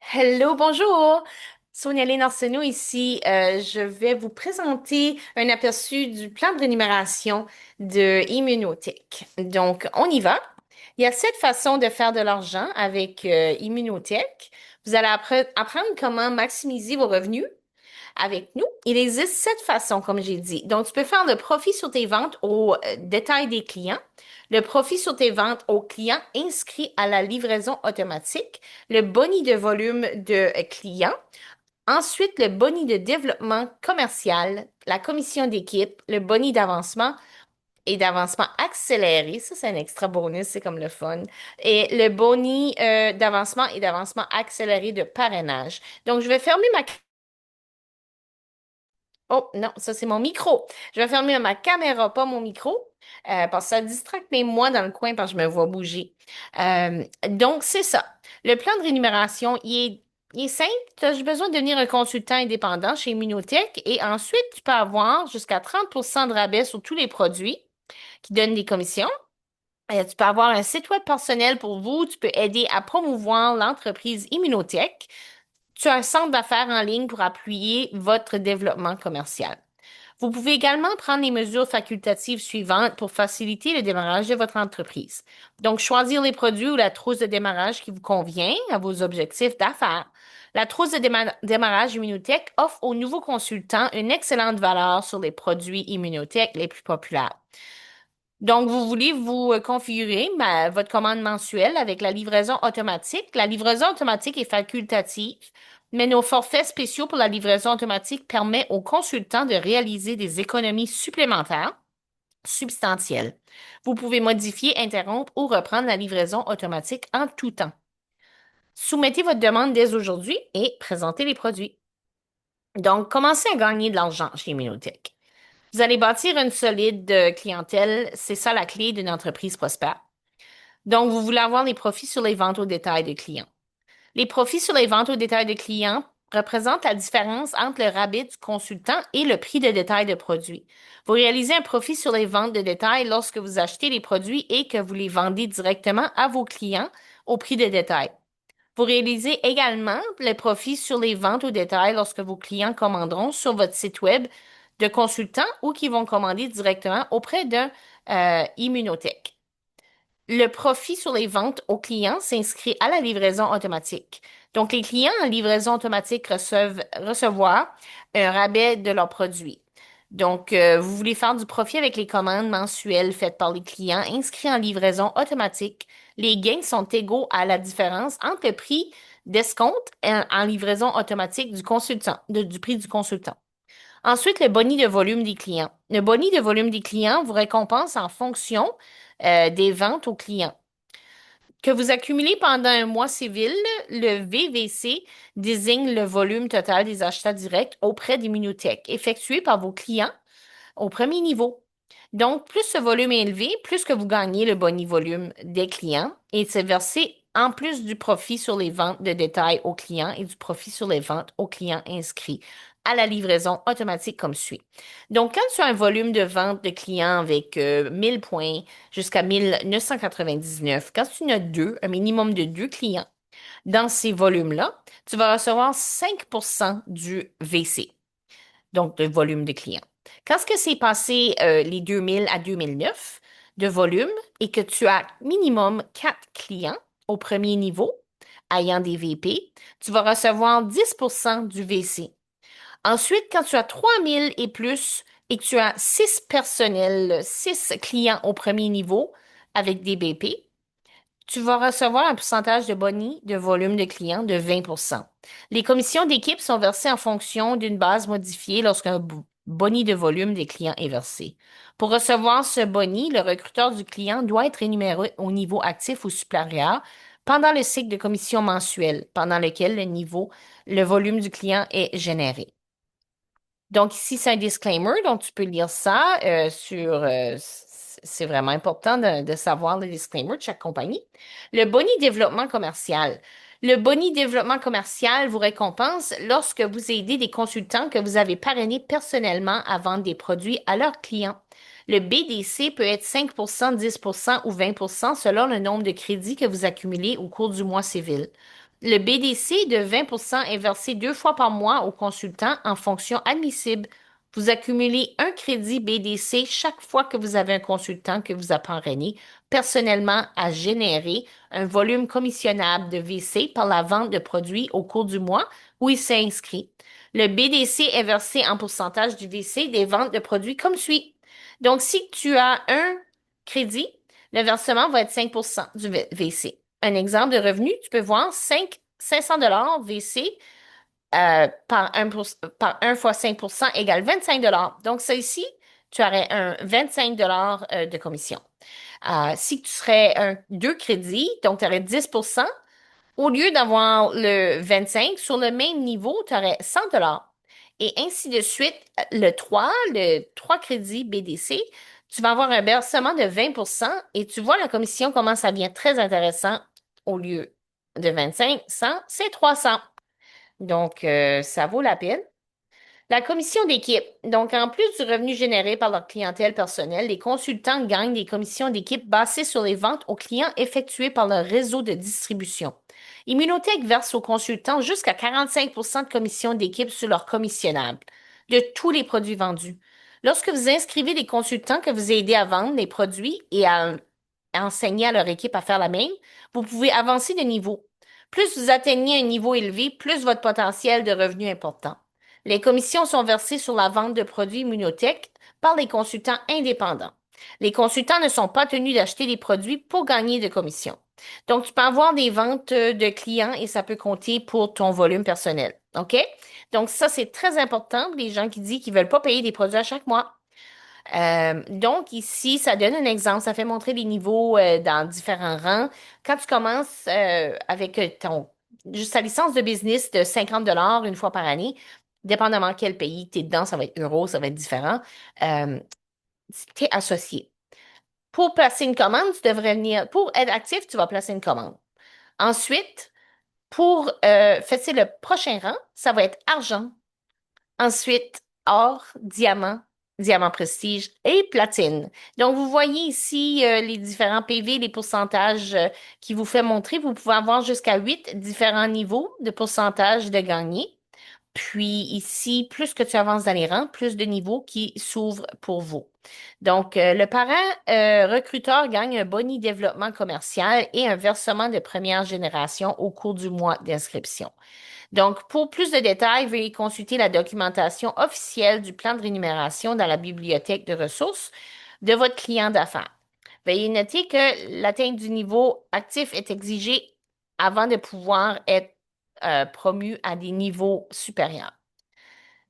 Hello, bonjour. Sonia Lynn Arsenault ici. Je vais vous présenter un aperçu du plan de rémunération de Immunotech. Donc, on y va. Il y a 7 façons de faire de l'argent avec Immunotech. Vous allez apprendre comment maximiser vos revenus avec nous. Il existe 7 façons, comme j'ai dit. Donc, tu peux faire le profit sur tes ventes au détail des clients, le profit sur tes ventes aux clients inscrits à la livraison automatique, le boni de volume de clients, ensuite le boni de développement commercial, la commission d'équipe, le boni d'avancement et d'avancement accéléré. Ça, c'est un extra bonus, c'est comme le fun. Et le boni d'avancement et d'avancement accéléré de parrainage. Donc, je vais fermer ma Oh non, ça c'est mon micro. Je vais fermer ma caméra, pas mon micro, parce que ça distracte mes moi dans le coin parce que je me vois bouger. Donc c'est ça. Le plan de rémunération, il est simple. Tu as besoin de devenir un consultant indépendant chez Immunotech et ensuite tu peux avoir jusqu'à 30% de rabais sur tous les produits qui donnent des commissions. Tu peux avoir un site web personnel pour vous. Tu peux aider à promouvoir l'entreprise Immunotech. Tu as un centre d'affaires en ligne pour appuyer votre développement commercial. Vous pouvez également prendre les mesures facultatives suivantes pour faciliter le démarrage de votre entreprise. Donc, choisir les produits ou la trousse de démarrage qui vous convient à vos objectifs d'affaires. La trousse de démarrage Immunotech offre aux nouveaux consultants une excellente valeur sur les produits Immunotech les plus populaires. Donc, vous voulez vous configurer votre commande mensuelle avec la livraison automatique. La livraison automatique est facultative, mais nos forfaits spéciaux pour la livraison automatique permettent aux consultants de réaliser des économies supplémentaires substantielles. Vous pouvez modifier, interrompre ou reprendre la livraison automatique en tout temps. Soumettez votre demande dès aujourd'hui et présentez les produits. Donc, commencez à gagner de l'argent chez Minotech. Vous allez bâtir une solide clientèle. C'est ça la clé d'une entreprise prospère. Donc, vous voulez avoir les profits sur les ventes au détail de clients. Les profits sur les ventes au détail de clients représentent la différence entre le rabais du consultant et le prix de détail de produits. Vous réalisez un profit sur les ventes de détail lorsque vous achetez les produits et que vous les vendez directement à vos clients au prix de détail. Vous réalisez également le profit sur les ventes au détail lorsque vos clients commanderont sur votre site web de consultants ou qui vont commander directement auprès d'un Immunotech. Le profit sur les ventes aux clients s'inscrit à la livraison automatique. Donc, les clients en livraison automatique reçoivent recevoir un rabais de leurs produits. Donc, vous voulez faire du profit avec les commandes mensuelles faites par les clients inscrits en livraison automatique. Les gains sont égaux à la différence entre le prix d'escompte en livraison automatique du consultant, du prix du consultant. Ensuite, le boni de volume des clients. Le boni de volume des clients vous récompense en fonction des ventes aux clients. Que vous accumulez pendant un mois civil, le VVC désigne le volume total des achats directs auprès des Minutech effectués par vos clients au premier niveau. Donc, plus ce volume est élevé, plus que vous gagnez le boni volume des clients et c'est versé en plus du profit sur les ventes de détail aux clients et du profit sur les ventes aux clients inscrits à la livraison automatique comme suit. Donc, quand tu as un volume de vente de clients avec 1000 points jusqu'à 1999, quand tu en as deux, un minimum de deux clients dans ces volumes-là, tu vas recevoir 5% du VC, donc de volume de clients. Quand ce que c'est passé les 2000 à 2009 de volume et que tu as minimum 4 clients au premier niveau ayant des VP, tu vas recevoir 10% du VC. Ensuite, quand tu as 3000 et plus et que tu as 6 personnels, 6 clients au premier niveau avec des BP, tu vas recevoir un pourcentage de boni de volume de clients de 20%. Les commissions d'équipe sont versées en fonction d'une base modifiée lorsqu'un boni de volume des clients est versé. Pour recevoir ce boni, le recruteur du client doit être rémunéré au niveau actif ou supérieur pendant le cycle de commission mensuelle, pendant lequel le volume du client est généré. Donc ici, c'est un disclaimer, donc tu peux lire ça c'est vraiment important de savoir le disclaimer de chaque compagnie. Le boni développement commercial. Le boni développement commercial vous récompense lorsque vous aidez des consultants que vous avez parrainés personnellement à vendre des produits à leurs clients. Le BDC peut être 5%, 10% ou 20% selon le nombre de crédits que vous accumulez au cours du mois civil. Le BDC de 20% est versé 2 fois par mois au consultant en fonction admissible. Vous accumulez un crédit BDC chaque fois que vous avez un consultant que vous apprendrez personnellement à générer un volume commissionnable de VC par la vente de produits au cours du mois où il s'est inscrit. Le BDC est versé en pourcentage du VC des ventes de produits comme suit. Donc, si tu as un crédit, le versement va être 5% du VC. Un exemple de revenu, tu peux voir 500 $ VC par 1 fois 5% égale 25 $. Donc, ça ici, tu aurais un 25 $ de commission. Si tu serais deux crédits, donc tu aurais 10%, au lieu d'avoir le 25 sur le même niveau, tu aurais 100 $. Et ainsi de suite, le trois crédits BDC, tu vas avoir un versement de 20% et tu vois la commission, comment ça devient très intéressant. Au lieu de 25, 100, c'est 300. Donc, ça vaut la peine. La commission d'équipe. Donc, en plus du revenu généré par leur clientèle personnelle, les consultants gagnent des commissions d'équipe basées sur les ventes aux clients effectuées par leur réseau de distribution. Immunotech verse aux consultants jusqu'à 45% de commission d'équipe sur leurs commissionnables de tous les produits vendus. Lorsque vous inscrivez des consultants que vous aidez à vendre les produits et à enseigner à leur équipe à faire la même, vous pouvez avancer de niveau. Plus vous atteignez un niveau élevé, plus votre potentiel de revenu est important. Les commissions sont versées sur la vente de produits Immunotech par les consultants indépendants. Les consultants ne sont pas tenus d'acheter des produits pour gagner de commissions. Donc, tu peux avoir des ventes de clients et ça peut compter pour ton volume personnel. OK? Donc, ça, c'est très important pour les gens qui disent qu'ils ne veulent pas payer des produits à chaque mois. Donc, ici, ça donne un exemple. Ça fait montrer les niveaux dans différents rangs. Quand tu commences avec juste ta licence de business de 50 $ une fois par année, dépendamment quel pays tu es dedans, ça va être euro, ça va être différent, tu es associé. Pour placer une commande, tu devrais venir. Pour être actif, tu vas placer une commande. Ensuite, pour c'est le prochain rang, ça va être argent. Ensuite, or, diamant, diamant prestige et platine. Donc, vous voyez ici les différents PV, les pourcentages qui vous fait montrer. Vous pouvez avoir jusqu'à 8 différents niveaux de pourcentage de gagné. Puis ici, plus que tu avances dans les rangs, plus de niveaux qui s'ouvrent pour vous. Donc, le parent recruteur gagne un boni développement commercial et un versement de première génération au cours du mois d'inscription. Donc, pour plus de détails, veuillez consulter la documentation officielle du plan de rémunération dans la bibliothèque de ressources de votre client d'affaires. Veuillez noter que l'atteinte du niveau actif est exigée avant de pouvoir être promu à des niveaux supérieurs.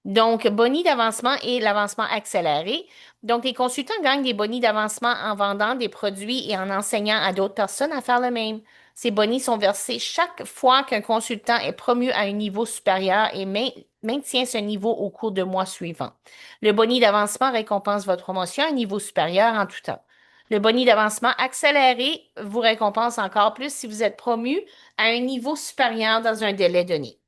Donc, boni d'avancement et l'avancement accéléré. Donc, les consultants gagnent des bonis d'avancement en vendant des produits et en enseignant à d'autres personnes à faire le même. Ces bonis sont versés chaque fois qu'un consultant est promu à un niveau supérieur et maintient ce niveau au cours de mois suivants. Le boni d'avancement récompense votre promotion à un niveau supérieur en tout temps. Le boni d'avancement accéléré vous récompense encore plus si vous êtes promu à un niveau supérieur dans un délai donné.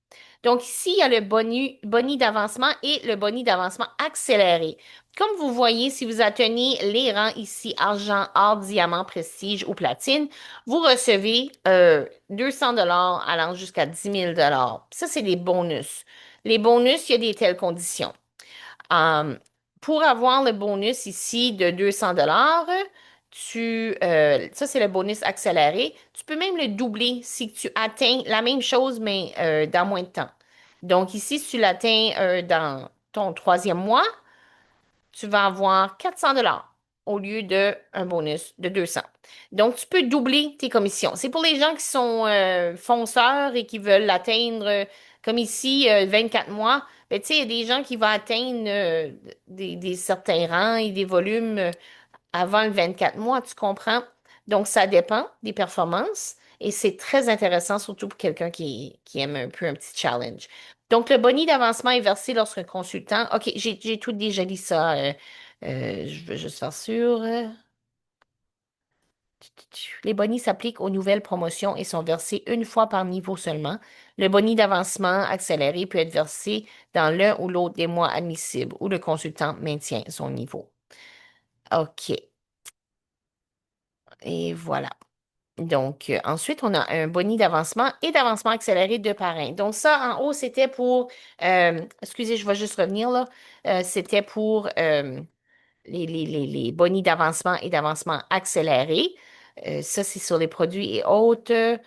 Donc ici, il y a le boni d'avancement et le boni d'avancement accéléré. Comme vous voyez, si vous atteignez les rangs ici, argent, or, diamant, prestige ou platine, vous recevez 200 $ allant jusqu'à 10 000 $. Ça, c'est les bonus. Les bonus, il y a des telles conditions. Euh, pour avoir le bonus ici de 200 $, ça c'est le bonus accéléré. Tu peux même le doubler si tu atteins la même chose, mais dans moins de temps. Donc ici, si tu l'atteins dans ton troisième mois, tu vas avoir 400 $ au lieu de un bonus de 200. Donc, tu peux doubler tes commissions. C'est pour les gens qui sont fonceurs et qui veulent l'atteindre, comme ici, 24 mois. Ben, tu sais, il y a des gens qui vont atteindre des certains rangs et des volumes avant le 24 mois, tu comprends? Donc, ça dépend des performances et c'est très intéressant, surtout pour quelqu'un qui aime un peu un petit challenge. Donc, le boni d'avancement est versé lorsqu'un consultant. OK, j'ai tout déjà dit ça. Je veux juste faire sûr. Les bonis s'appliquent aux nouvelles promotions et sont versés une fois par niveau seulement. Le boni d'avancement accéléré peut être versé dans l'un ou l'autre des mois admissibles où le consultant maintient son niveau. OK. Et voilà. Donc, ensuite, on a un boni d'avancement et d'avancement accéléré de parrain. Donc, ça, en haut, c'était pour, excusez, je vais juste revenir là. C'était pour les bonis d'avancement et d'avancement accéléré. Ça, c'est sur les produits et autres.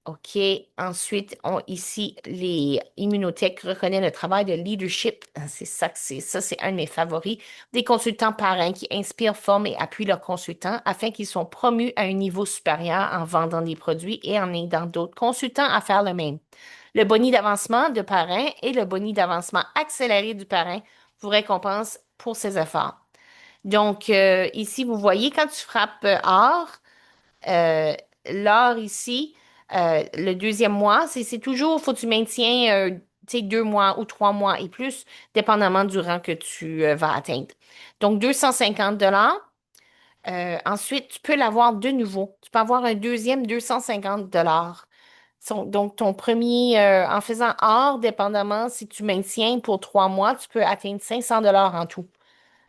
OK. Ensuite, ici, les Immunotech reconnaît le travail de leadership. C'est ça que c'est. Ça, c'est un de mes favoris. Des consultants parrains qui inspirent, forment et appuient leurs consultants afin qu'ils soient promus à un niveau supérieur en vendant des produits et en aidant d'autres consultants à faire le même. Le boni d'avancement de parrain et le boni d'avancement accéléré du parrain vous récompensent pour ces efforts. Donc, ici, vous voyez, quand tu frappes or, euh, l'or ici, le deuxième mois, c'est toujours, faut que tu maintiens, tu sais, 2 mois ou 3 mois et plus, dépendamment du rang que tu vas atteindre. Donc, 250 $. Ensuite, tu peux l'avoir de nouveau. Tu peux avoir un deuxième 250 $. Donc, ton premier, en faisant or, dépendamment si tu maintiens pour 3 mois, tu peux atteindre 500 $ en tout.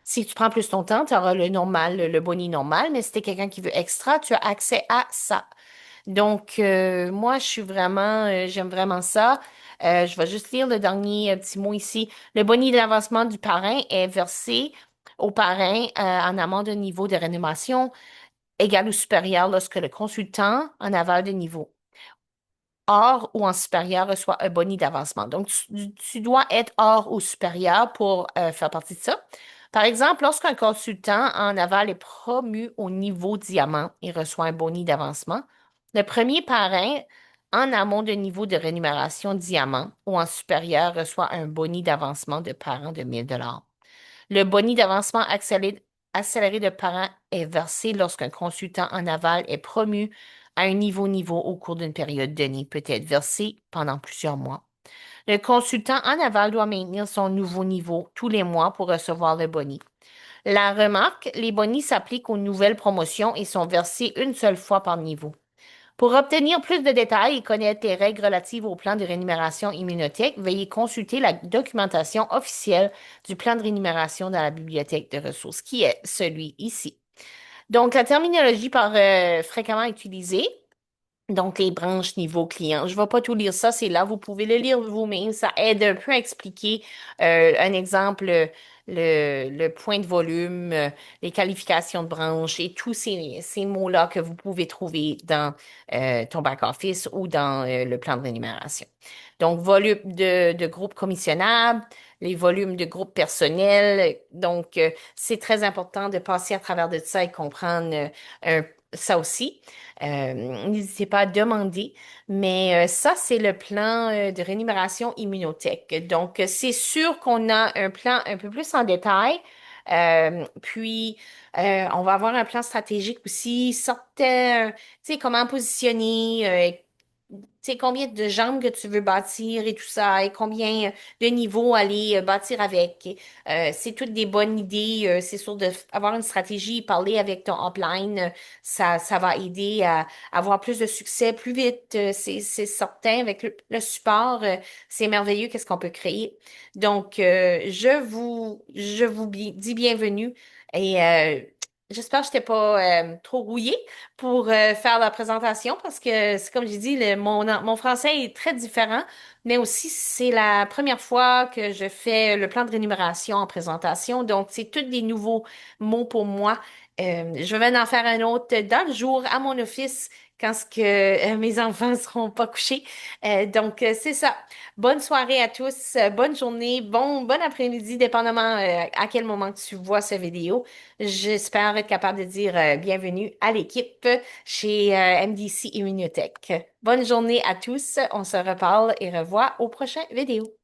Si tu prends plus ton temps, tu auras le normal, le boni normal, mais si tu es quelqu'un qui veut extra, tu as accès à ça. Donc, moi, je suis vraiment, j'aime vraiment ça. Je vais juste lire le dernier petit mot ici. Le boni de l'avancement du parrain est versé au parrain en amont de niveau de rémunération égal ou supérieur lorsque le consultant en aval de niveau or ou en supérieur reçoit un boni d'avancement. Donc, tu dois être or ou supérieur pour faire partie de ça. Par exemple, lorsqu'un consultant en aval est promu au niveau diamant, il reçoit un boni d'avancement. Le premier parrain en amont de niveau de rémunération diamant ou en supérieur reçoit un boni d'avancement de parrain de 1 000 $. Le boni d'avancement accéléré de parent est versé lorsqu'un consultant en aval est promu à un niveau au cours d'une période donnée, peut être versé pendant plusieurs mois. Le consultant en aval doit maintenir son nouveau niveau tous les mois pour recevoir le boni. La remarque, les bonis s'appliquent aux nouvelles promotions et sont versés une seule fois par niveau. Pour obtenir plus de détails et connaître les règles relatives au plan de rémunération immunotech, veuillez consulter la documentation officielle du plan de rémunération dans la bibliothèque de ressources, qui est celui ici. Donc, la terminologie fréquemment utilisée, donc les branches niveau client. Je ne vais pas tout lire ça, c'est là, vous pouvez le lire vous-même. Ça aide un peu à expliquer un exemple, le point de volume, les qualifications de branche et tous ces mots-là que vous pouvez trouver dans ton back-office ou dans le plan de rémunération. Donc, volume de groupe commissionnable, les volumes de groupe personnel. Donc, c'est très important de passer à travers de ça et comprendre ça aussi. N'hésitez pas à demander, mais ça, c'est le plan de rémunération immunotech. Donc, c'est sûr qu'on a un plan un peu plus en détail. Puis, on va avoir un plan stratégique aussi, tu sais, comment positionner, tu sais, combien de jambes que tu veux bâtir et tout ça, et combien de niveaux aller bâtir avec. C'est toutes des bonnes idées. C'est sûr d'avoir une stratégie, parler avec ton upline, ça va aider à avoir plus de succès plus vite. C'est certain, avec le support, c'est merveilleux qu'est-ce qu'on peut créer. Donc, je vous dis bienvenue et j'espère que je t'ai pas trop rouillé pour faire la présentation parce que c'est comme j'ai dit, mon français est très différent, mais aussi c'est la première fois que je fais le plan de rémunération en présentation, donc c'est tous des nouveaux mots pour moi. Je vais en faire un autre dans le jour à mon office quand mes enfants seront pas couchés. Donc c'est ça. Bonne soirée à tous, bonne journée, bon après-midi, dépendamment à quel moment que tu vois cette vidéo. J'espère être capable de dire bienvenue à l'équipe chez MDC Immunotech. Bonne journée à tous. On se reparle et revoit au prochain vidéo.